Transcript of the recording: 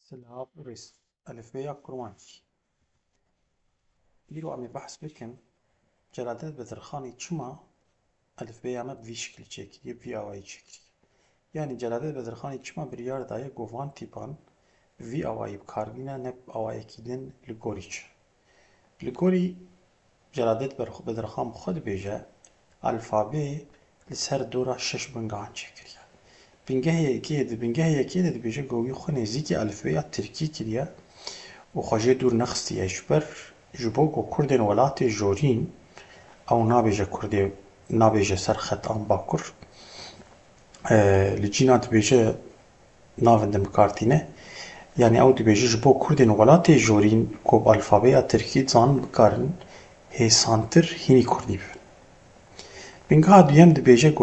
Silav rês elifbeya Kurmancî. Îro em ê behs bikin Celadet Bedirxanî çima elifbeya me bi vî şiklî çêkiriye, bi vî awayî çêkiriye. Yani Celadet Bedirxanî çima biryar daye ku van tîpan bi vî awayî bikarbîne ne awayekî din li gorî çi. Li gorî Celadet Bedirxan bi xwe dibêje alfabeyê li ser dora şeş bingehan çêkiriye. Bingehê yekê de dibêje ku wî xwe nêzîkî elifbeya Tirkî kiriye û xwe jê dûr nexistiye ji ber ji bo ku Kurdên welatê jorîn ew nabêje ser xet an bakur. Li cîna dibêje navên din bikartîne. Yani ew dibêje ji bo Kurdên welatê jorîn ku bi alfabeya Tirkî zanin bikarin hêsantir hînî Kurdî bibin. Bingeha duyem dibêje ku